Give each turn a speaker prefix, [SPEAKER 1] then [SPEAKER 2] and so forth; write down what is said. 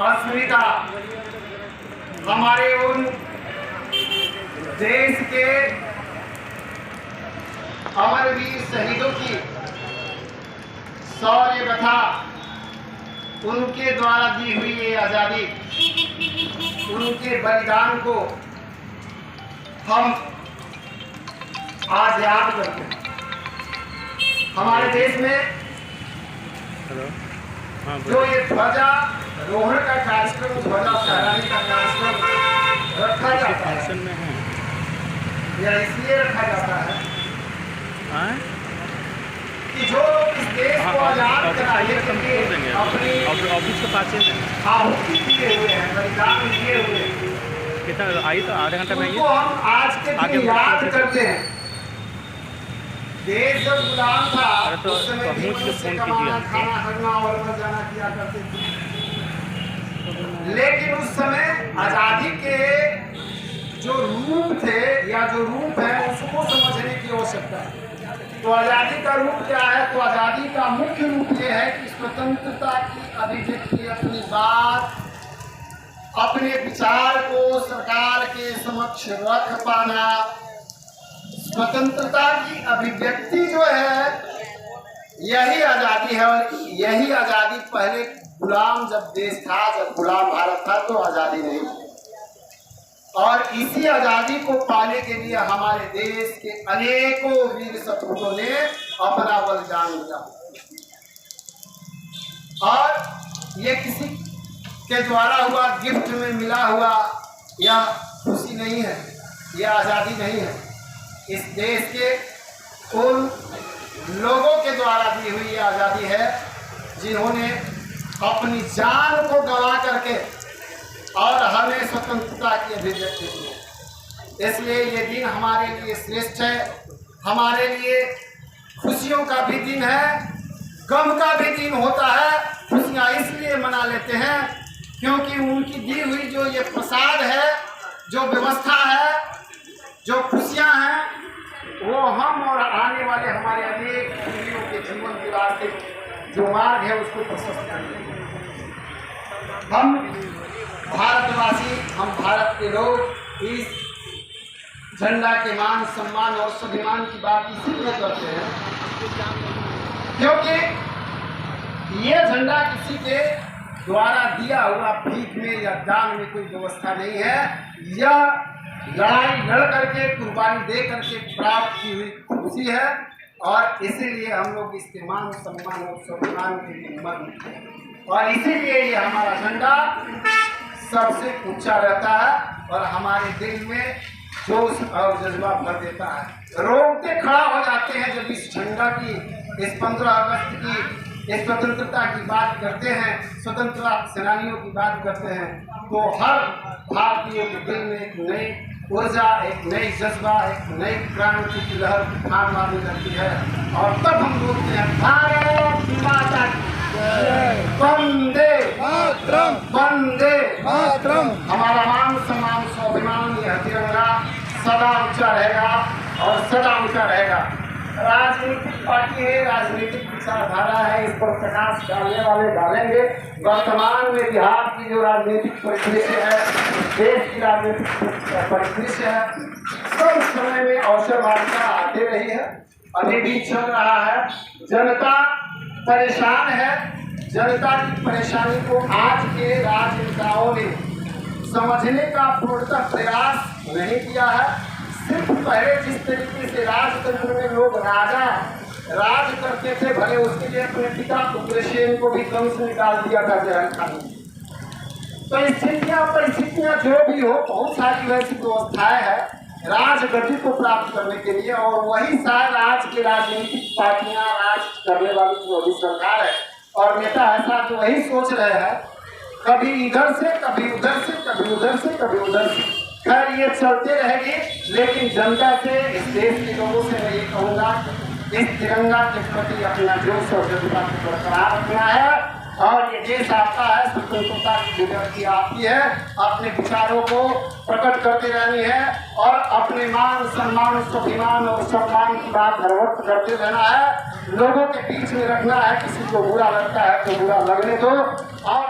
[SPEAKER 1] अस्मिता हमारे उन देश के अमरवीर शहीदों की शौर्य कथा, उनके द्वारा दी हुई ये आज़ादी, उनके बलिदान को हम आज याद करते हैं। हमारे देश में जो ये ध्वजा रोहण का कार्यक्रम, ध्वजा फहराने का कार्यक्रम रखा जाता है, यह इसलिए रखा जाता है कि जो इस देश को आजाद कराने के लिए अपनी आहुति दिए हुए हैं, बलिदान दिए हुए हैं,
[SPEAKER 2] कितना आई तो आधे घंटे में
[SPEAKER 1] उनको हम आज के दिन याद करते हैं। देश जब गुलाम था उस समय भी से कमाना, खाना करना और जाना किया करते थे, लेकिन उस समय आजादी के जो रूप थे या जो रूप है उसको समझने की आवश्यकता है। तो आजादी का रूप क्या है? तो आजादी का मुख्य रूप ये है कि स्वतंत्रता की अभिव्यक्ति, अपनी बात, अपने विचार को सरकार के समक्ष रख पाना, स्वतंत्रता की अभिव्यक्ति जो है यही आजादी है। और यही आजादी, पहले गुलाम जब देश था, जब गुलाम भारत था तो आजादी नहीं थी, और इसी आजादी को पाने के लिए हमारे देश के अनेकों वीर सपूतों ने अपना बलिदान दिया। और ये किसी के द्वारा हुआ, गिफ्ट में मिला हुआ यह खुशी नहीं है, यह आजादी नहीं है। इस देश के उन लोगों के द्वारा दी हुई ये आज़ादी है जिन्होंने अपनी जान को गंवा करके और हमें स्वतंत्रता की अभिव्यक्ति दी। इसलिए ये दिन हमारे लिए श्रेष्ठ है, हमारे लिए खुशियों का भी दिन है, गम का भी दिन होता है। खुशियाँ इसलिए मना लेते हैं क्योंकि उनकी दी हुई जो ये प्रसाद है, जो व्यवस्था है, जो खुशियाँ हैं, वो हम और आने वाले हमारे अनेक पीढ़ियों के जीवन के रास्ते जो मार्ग है उसको प्रशस्त करेंगे। हम भारतवासी, हम भारत के लोग इस झंडा के मान, सम्मान और स्वाभिमान की बात इसीलिए करते हैं क्योंकि ये झंडा किसी के द्वारा दिया हुआ भीख में या दान में कोई व्यवस्था नहीं है। यह लड़ाई लड़ करके, कुर्बानी दे करके प्राप्त की हुई खुशी है, और इसीलिए हम लोग इसके मान, सम्मान और स्वाभिमान के लिए मर्द, और इसीलिए ये हमारा झंडा सबसे ऊंचा रहता है और हमारे दिल में जोश और जज्बा भर देता है। रोंगटे खड़ा हो जाते हैं जब इस झंडा की, इस 15 अगस्त की, इस स्वतंत्रता की बात करते हैं, स्वतंत्रता सेनानियों की बात करते हैं, तो हर भारतीय के दिल में एक नई ऊर्जा, एक नई जज्बा, एक नई क्रांति की लहर उठान मारने लगती है। और तब हम बोलते हैं भारत माता की वंदे मातरम, वंदे मातरम। हमारा मान, सम्मान, स्वाभिमान, यह तिरंगा सदा ऊंचा रहेगा और सदा ऊंचा रहेगा। राजनीतिक पार्टी है, राजनीतिक विचारधारा है, इस पर प्रकाश डालने वाले डालेंगे। वर्तमान में बिहार की जो राजनीतिक परिदृश्य है, देश की राजनीतिक परिदृश्य है, सब समय में अवसरवादिता आती रही है, अभी भी चल रहा है। जनता परेशान है, जनता की परेशानी को आज के राजनेताओं ने समझने का पूर्णतः प्रयास नहीं किया है। सिर्फ पहले जिस तरीके से राजतंत्र में लोग राजा राज करते थे, भले उसके लिए अपने पिता उग्रसेन को भी कंस में डाल दिया था जहर खाने। तो परिस्थितियां जो भी हो, बहुत सारी वैसी व्यवस्थाएं हैं राजगद्दी को प्राप्त करने के लिए, और वही शायद आज की राजनीतिक पार्टियां, राज करने वाली जो अभी सरकार है और नेता ऐसा जो वही सोच रहे हैं, कभी इधर से, कभी उधर से, कभी उधर से, कभी उधर से। खैर ये चलते रहेगी, लेकिन जनता से, इस देश के लोगों से मैं ये कहूँगा इस तिरंगा के प्रति अपना जोश और जज्बा को बरकरार रखना है। और ये देश आपका है, स्वतंत्रता की विभक्ति आपकी है, अपने विचारों को प्रकट करते रहनी है और अपने मान, सम्मान, स्वाभिमान और सम्मान की बात धरवत करते रहना है। लोगों के बीच में रखना है, किसी को बुरा लगता है तो बुरा लगने दो। और